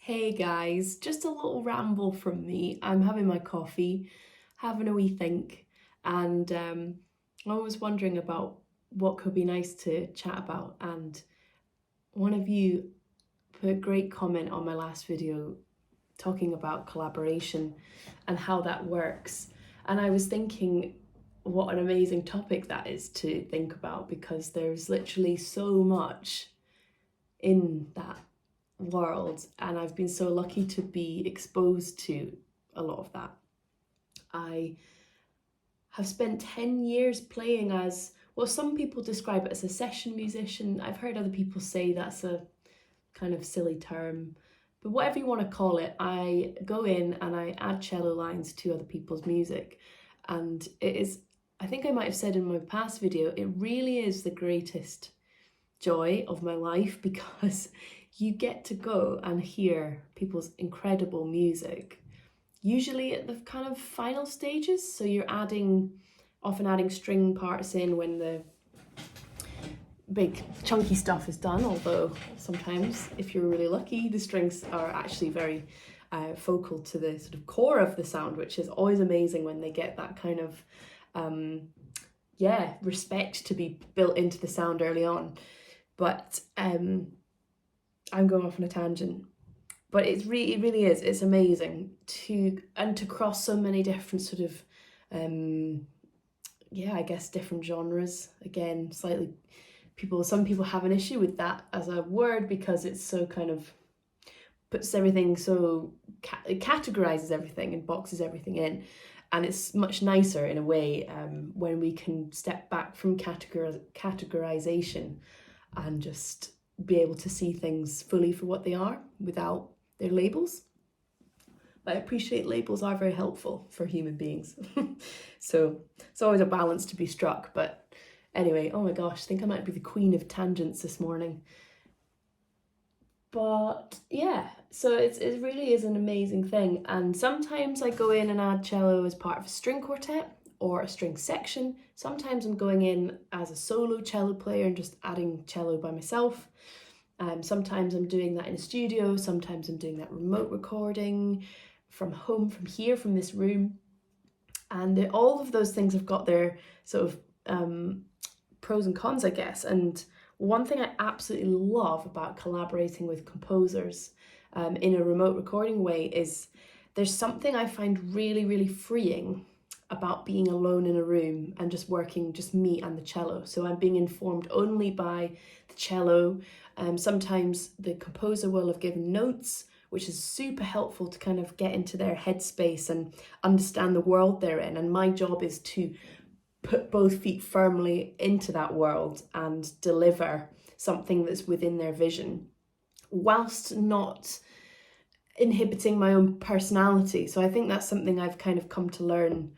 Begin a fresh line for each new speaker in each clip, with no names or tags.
Hey guys, just a little ramble from me. I'm having my coffee, having a wee think, and I was wondering about what could be nice to chat about. And one of you put a great comment on my last video talking about collaboration and how that works. And I was thinking, what an amazing topic that is to think about because there's literally so much in that world, and I've been so lucky to be exposed to a lot of that. I have spent 10 years playing as, well, some people describe it as a session musician. I've heard other people say that's a kind of silly term, but whatever you want to call it, I go in and I add cello lines to other people's music. And it is, I think I might have said in my past video, it really is the greatest joy of my life because you get to go and hear people's incredible music, usually at the kind of final stages. So you're often adding string parts in when the big chunky stuff is done, although sometimes, if you're really lucky, the strings are actually very focal to the sort of core of the sound, which is always amazing when they get that kind of respect to be built into the sound early on. But I'm going off on a tangent. But it really is. It's amazing to cross so many different sort of, I guess different genres. Again, some people have an issue with that as a word because it's so kind of puts everything so it categorizes everything and boxes everything in. And it's much nicer in a way when we can step back from categorization and just be able to see things fully for what they are without their labels. But I appreciate labels are very helpful for human beings. So it's always a balance to be struck. But anyway, oh my gosh, I think I might be the queen of tangents this morning. But yeah, so it really is an amazing thing. And sometimes I go in and add cello as part of a string quartet or a string section. Sometimes I'm going in as a solo cello player and just adding cello by myself. Sometimes I'm doing that in a studio. Sometimes I'm doing that remote recording from home, from here, from this room. And all of those things have got their sort of pros and cons, I guess. And one thing I absolutely love about collaborating with composers in a remote recording way is there's something I find really, really freeing about being alone in a room and just working, just me and the cello. So I'm being informed only by the cello. Sometimes the composer will have given notes, which is super helpful to kind of get into their headspace and understand the world they're in. And my job is to put both feet firmly into that world and deliver something that's within their vision, whilst not inhibiting my own personality. So I think that's something I've kind of come to learn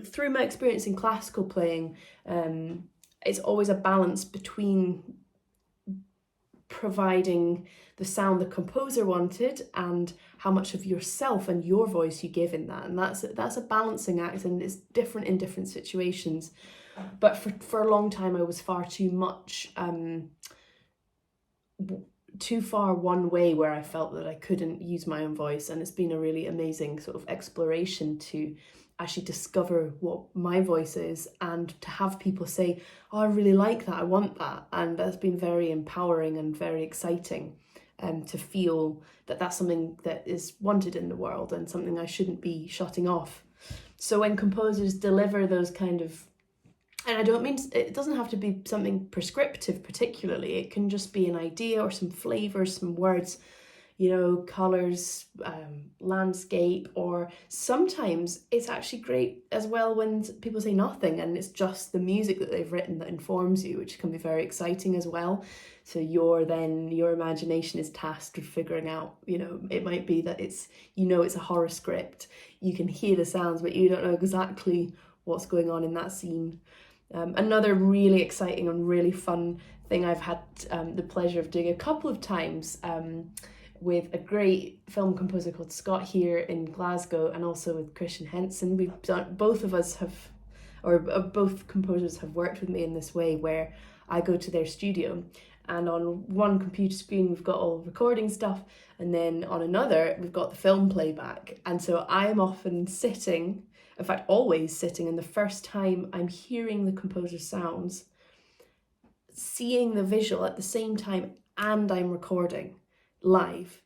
through my experience in classical playing. It's always a balance between providing the sound the composer wanted and how much of yourself and your voice you give in that. And that's a balancing act, and it's different in different situations. But for a long time I was far too much too far one way, where I felt that I couldn't use my own voice. And it's been a really amazing sort of exploration to actually discover what my voice is and to have people say, oh, I really like that, I want that. And that's been very empowering and very exciting to feel that that's something that is wanted in the world and something I shouldn't be shutting off. So when composers deliver those kind of, and I don't mean, it doesn't have to be something prescriptive particularly, it can just be an idea or some flavors, some words, colours, landscape, or sometimes it's actually great as well when people say nothing and it's just the music that they've written that informs you, which can be very exciting as well. So your imagination is tasked with figuring out, it might be that it's a horror script, you can hear the sounds but you don't know exactly what's going on in that scene. Another really exciting and really fun thing I've had the pleasure of doing a couple of times with a great film composer called Scott here in Glasgow, and also with Christian Henson. Both composers have worked with me in this way, where I go to their studio And on one computer screen, we've got all recording stuff, and then on another, we've got the film playback. And so I'm often sitting, in fact, always sitting, and the first time I'm hearing the composer's sounds, seeing the visual at the same time, and I'm recording live.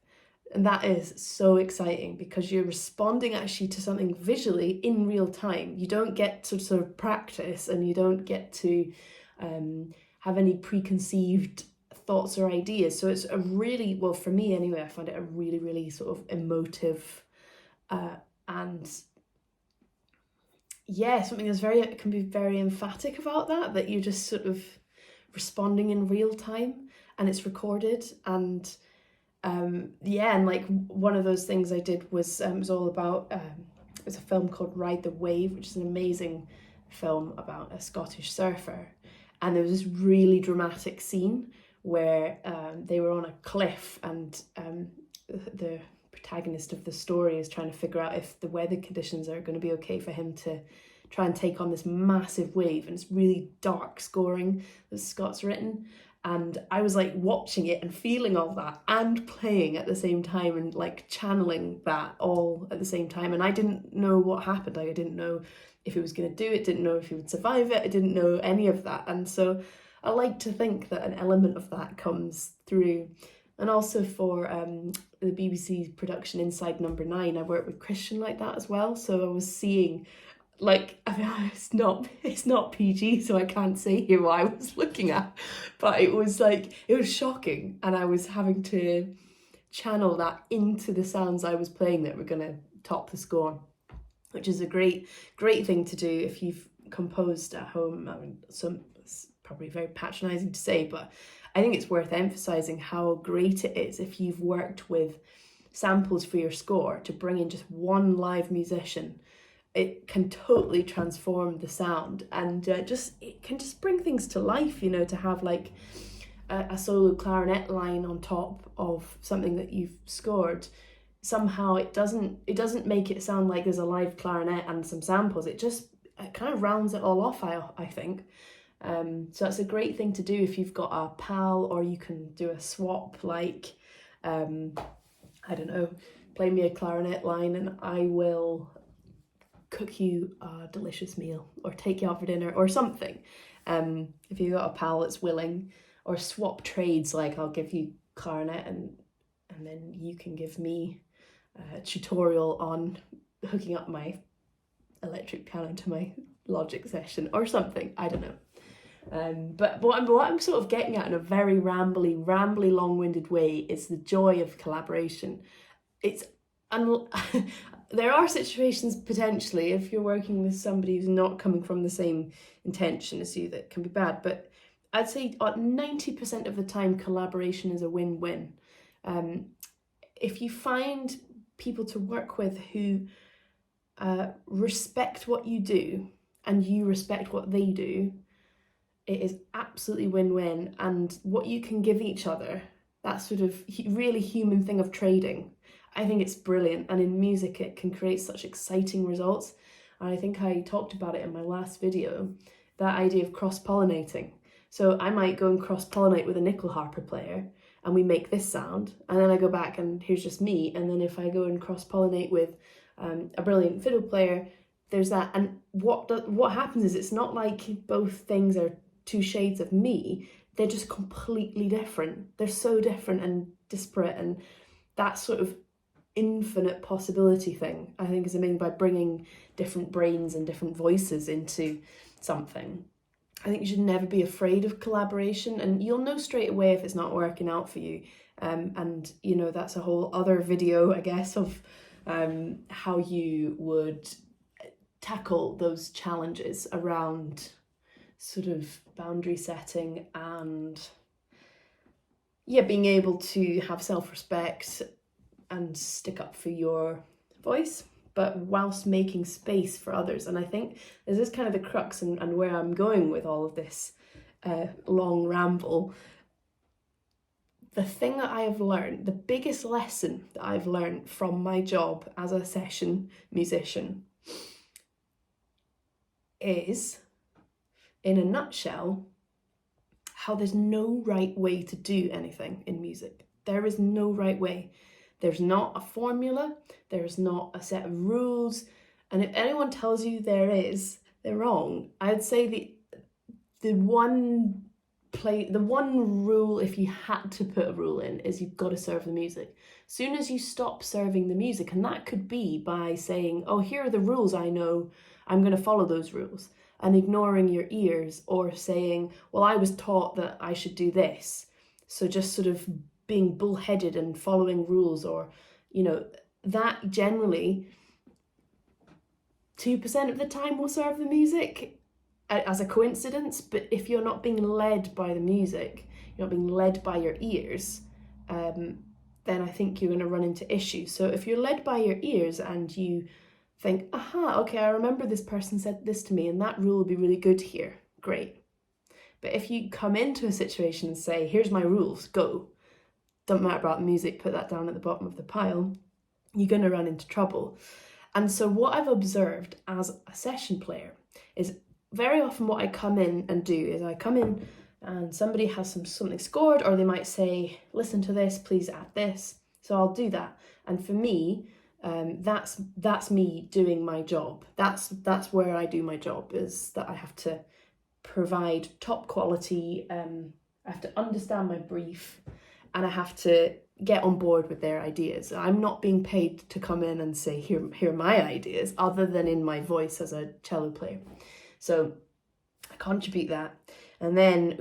And that is so exciting because you're responding actually to something visually in real time. You don't get to sort of practice, and you don't get to have any preconceived thoughts or ideas. So it's a really, well, for me anyway, I find it a really, really sort of emotive and yeah, something that's it can be very emphatic about that you're just sort of responding in real time, and it's recorded. And yeah, and like one of those things I did was it was all about it was a film called Ride the Wave, which is an amazing film about a Scottish surfer. And there was this really dramatic scene where they were on a cliff, and the protagonist of the story is trying to figure out if the weather conditions are going to be okay for him to try and take on this massive wave. And it's really dark scoring that Scott's written. And I was like watching it and feeling all that and playing at the same time, and like channeling that all at the same time. And I didn't know what happened. Like, I didn't know if he was going to do it, didn't know if he would survive it. I didn't know any of that. And so I like to think that an element of that comes through. And also for the BBC production Inside Number 9, I worked with Christian like that as well. So I was seeing, like, I mean, it's not PG, so I can't say here what I was looking at, but it was like, it was shocking, and I was having to channel that into the sounds I was playing that were going to top the score, which is a great thing to do if you've composed at home. I mean, it's probably very patronising to say, but I think it's worth emphasising how great it is if you've worked with samples for your score to bring in just one live musician. It can totally transform the sound, and it can just bring things to life, you know, to have like a solo clarinet line on top of something that you've scored. Somehow it doesn't make it sound like there's a live clarinet and some samples. It kind of rounds it all off, I think. So that's a great thing to do if you've got a pal, or you can do a swap, like I don't know, play me a clarinet line and I will cook you a delicious meal, or take you out for dinner or something. If you've got a pal that's willing, or swap trades, like I'll give you clarinet and then you can give me a tutorial on hooking up my electric piano to my Logic session or something, I don't know. But what I'm sort of getting at in a very rambly, long-winded way is the joy of collaboration. There are situations potentially, if you're working with somebody who's not coming from the same intention as you, that can be bad, but I'd say 90% of the time collaboration is a win-win. If you find people to work with who respect what you do and you respect what they do, it is absolutely win-win. And what you can give each other, that sort of really human thing of trading, I think it's brilliant. And in music, it can create such exciting results. And I think I talked about it in my last video, that idea of cross-pollinating. So I might go and cross-pollinate with a nickel harper player, and we make this sound, and then I go back and here's just me. And then if I go and cross-pollinate with a brilliant fiddle player, there's that. And what happens is, it's not like both things are two shades of me. They're just completely different. They're so different and disparate, and that sort of infinite possibility thing, I think, is amazing. By bringing different brains and different voices into something, I think you should never be afraid of collaboration, and you'll know straight away if it's not working out for you. And you know, that's a whole other video, I guess, of how you would tackle those challenges around sort of boundary setting and being able to have self-respect and stick up for your voice, but whilst making space for others. And I think this is kind of the crux and where I'm going with all of this long ramble. The thing that I have learned, the biggest lesson that I've learned from my job as a session musician is, in a nutshell, how there's no right way to do anything in music. There is no right way. There's not a formula, there's not a set of rules, and if anyone tells you there is, they're wrong. I'd say the one rule, if you had to put a rule in, is you've got to serve the music. As soon as you stop serving the music, and that could be by saying, oh, here are the rules I know, I'm going to follow those rules, and ignoring your ears, or saying, well, I was taught that I should do this, so just sort of being bullheaded and following rules, or, you know, that generally 2% of the time will serve the music as a coincidence. But if you're not being led by the music, you're not being led by your ears, then I think you're going to run into issues. So if you're led by your ears and you think, aha, okay, I remember this person said this to me and that rule will be really good here, great. But if you come into a situation and say, here's my rules, go, don't matter about the music, put that down at the bottom of the pile, you're going to run into trouble. And so what I've observed as a session player is very often what I come in and do is I come in and somebody has something scored, or they might say, listen to this, please add this. So I'll do that. And for me, that's me doing my job. That's where I do my job, is that I have to provide top quality, I have to understand my brief, and I have to get on board with their ideas. I'm not being paid to come in and say, here are my ideas, other than in my voice as a cello player. So I contribute that. And then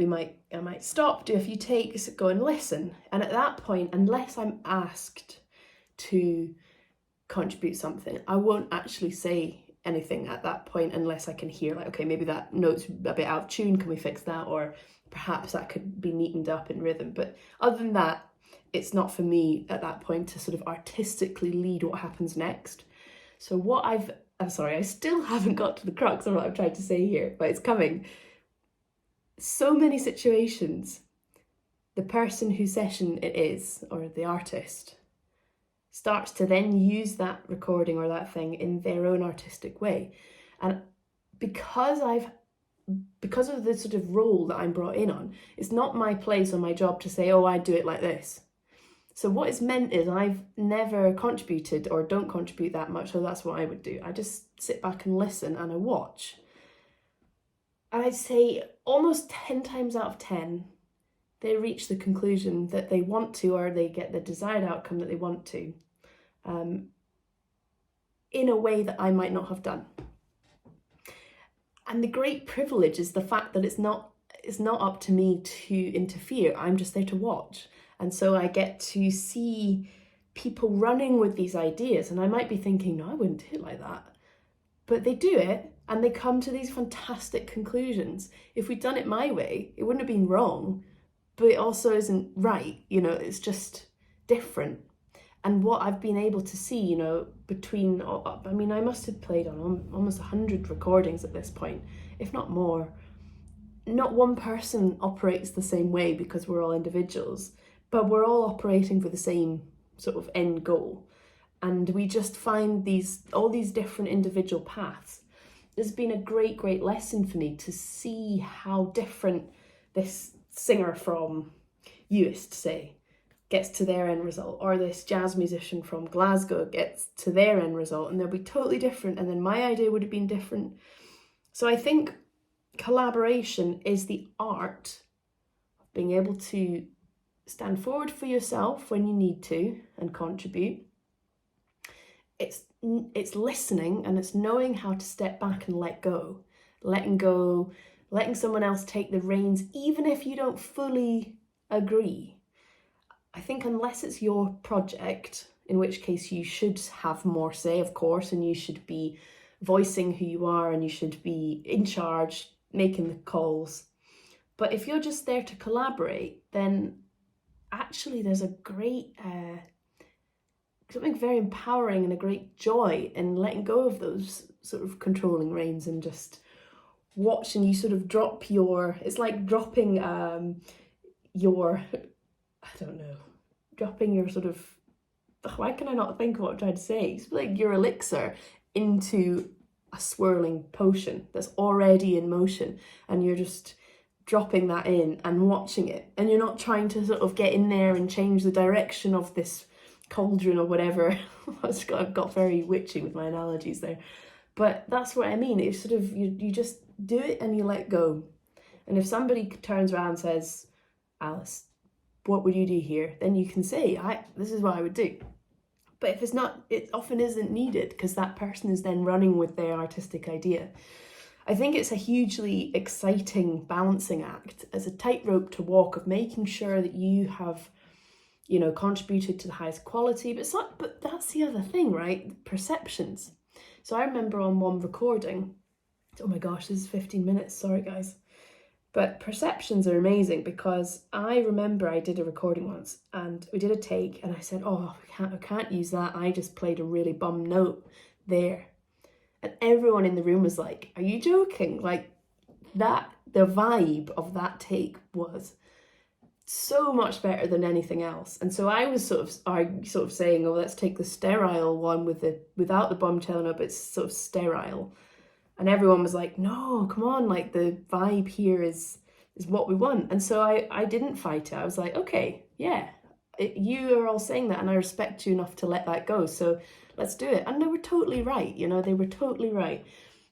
I might stop, do a few takes, go and listen. And at that point, unless I'm asked to contribute something, I won't actually say anything at that point unless I can hear, like, okay, maybe that note's a bit out of tune, can we fix that? Or perhaps that could be neatened up in rhythm. But other than that, it's not for me at that point to sort of artistically lead what happens next. So what I'm sorry, I still haven't got to the crux of what I'm trying to say here, but it's coming. So many situations, the person whose session it is, or the artist, starts to then use that recording or that thing in their own artistic way. And because of the sort of role that I'm brought in on, it's not my place or my job to say, oh, I do it like this. So what is meant is I've never contributed or don't contribute that much, so that's what I would do. I just sit back and listen and I watch. And I'd say almost 10 times out of 10, they reach the conclusion that they want to, or they get the desired outcome that they want to, in a way that I might not have done. And the great privilege is the fact that it's not up to me to interfere. I'm just there to watch. And so I get to see people running with these ideas, and I might be thinking, no, I wouldn't do it like that. But they do it, and they come to these fantastic conclusions. If we'd done it my way, it wouldn't have been wrong, but it also isn't right. You know, it's just different. And what I've been able to see, you know, I must have played on almost 100 recordings at this point, if not more. Not one person operates the same way because we're all individuals, but we're all operating for the same sort of end goal. And we just find all these different individual paths. It's been a great, great lesson for me to see how different this singer from Uist, say, gets to their end result, or this jazz musician from Glasgow gets to their end result, and they'll be totally different, and then my idea would have been different. So I think collaboration is the art of being able to stand forward for yourself when you need to and contribute. It's listening, and it's knowing how to step back and let go, letting someone else take the reins, even if you don't fully agree. I think unless it's your project, in which case you should have more say, of course, and you should be voicing who you are, and you should be in charge, making the calls. But if you're just there to collaborate, then actually there's a great, something very empowering and a great joy in letting go of those sort of controlling reins and just watch, and you sort of drop it's like dropping dropping your sort of, why can I not think of what I'm trying to say? It's like your elixir into a swirling potion that's already in motion, and you're just dropping that in and watching it, and you're not trying to sort of get in there and change the direction of this cauldron or whatever. I've got very witchy with my analogies there, but that's what I mean. It's sort of, you just do it and you let go. And if somebody turns around and says, Alice, what would you do here? Then you can say, this is what I would do. But if it's not, it often isn't needed, because that person is then running with their artistic idea. I think it's a hugely exciting balancing act as a tightrope to walk, of making sure that you have, you know, contributed to the highest quality. But that's the other thing, right? Perceptions. So I remember on one recording, oh my gosh, this is 15 minutes, sorry guys. But perceptions are amazing, because I remember I did a recording once and we did a take and I said, oh, I can't use that. I just played a really bum note there. And everyone in the room was like, are you joking? Like, that, the vibe of that take was so much better than anything else. And so I was sort of saying, oh, let's take the sterile one without the bum cello note, but it's sort of sterile. And everyone was like, no, come on, like the vibe here is what we want. And so I didn't fight it. I was like, okay, yeah, you are all saying that and I respect you enough to let that go. So let's do it. And they were totally right, you know, they were totally right.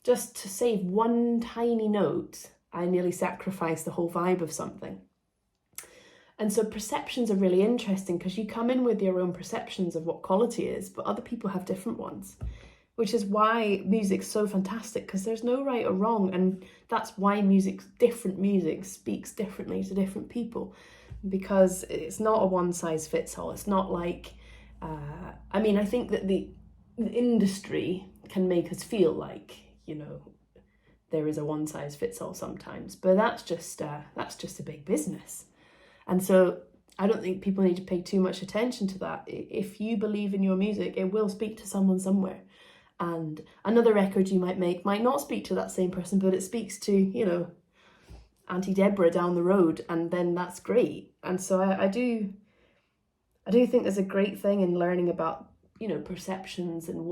Just to save one tiny note, I nearly sacrificed the whole vibe of something. And so perceptions are really interesting, because you come in with your own perceptions of what quality is, but other people have different ones, which is why music's so fantastic, because there's no right or wrong. And that's why different music speaks differently to different people, because it's not a one size fits all. It's not like, I mean, I think that the industry can make us feel like, you know, there is a one size fits all sometimes, but that's just a big business. And so I don't think people need to pay too much attention to that. If you believe in your music, it will speak to someone somewhere. And another record you might make might not speak to that same person, but it speaks to, you know, Auntie Deborah down the road, and then that's great. And so I do think there's a great thing in learning about, you know, perceptions and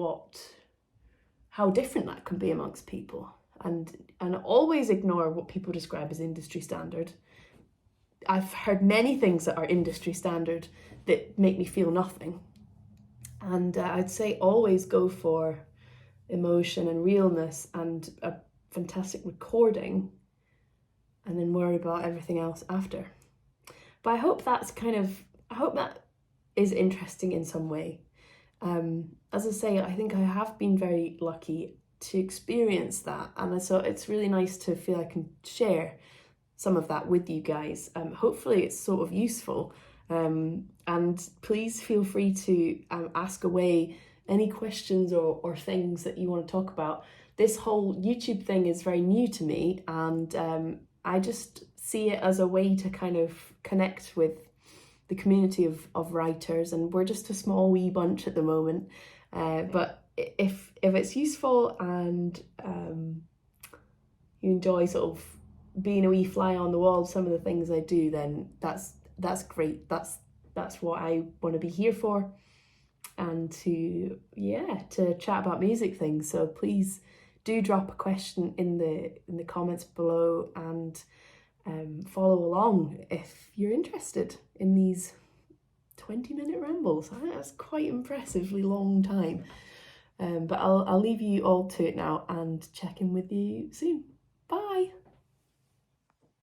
how different that can be amongst people. And always ignore what people describe as industry standard. I've heard many things that are industry standard that make me feel nothing. And I'd say always go for emotion and realness and a fantastic recording, and then worry about everything else after. But I hope that is interesting in some way. As I say, I think I have been very lucky to experience that, and so it's really nice to feel I can share some of that with you guys. Hopefully it's sort of useful, and please feel free to ask away any questions or things that you want to talk about. This whole YouTube thing is very new to me, and I just see it as a way to kind of connect with the community of writers, and we're just a small wee bunch at the moment, but if it's useful and you enjoy sort of being a wee fly on the wall of some of the things I do, then that's great. That's what I want to be here for, and to chat about music things. So please do drop a question in the comments below, and follow along if you're interested in these 20-minute rambles. I think that's quite impressively long time, but I'll leave you all to it now and check in with you soon. Bye.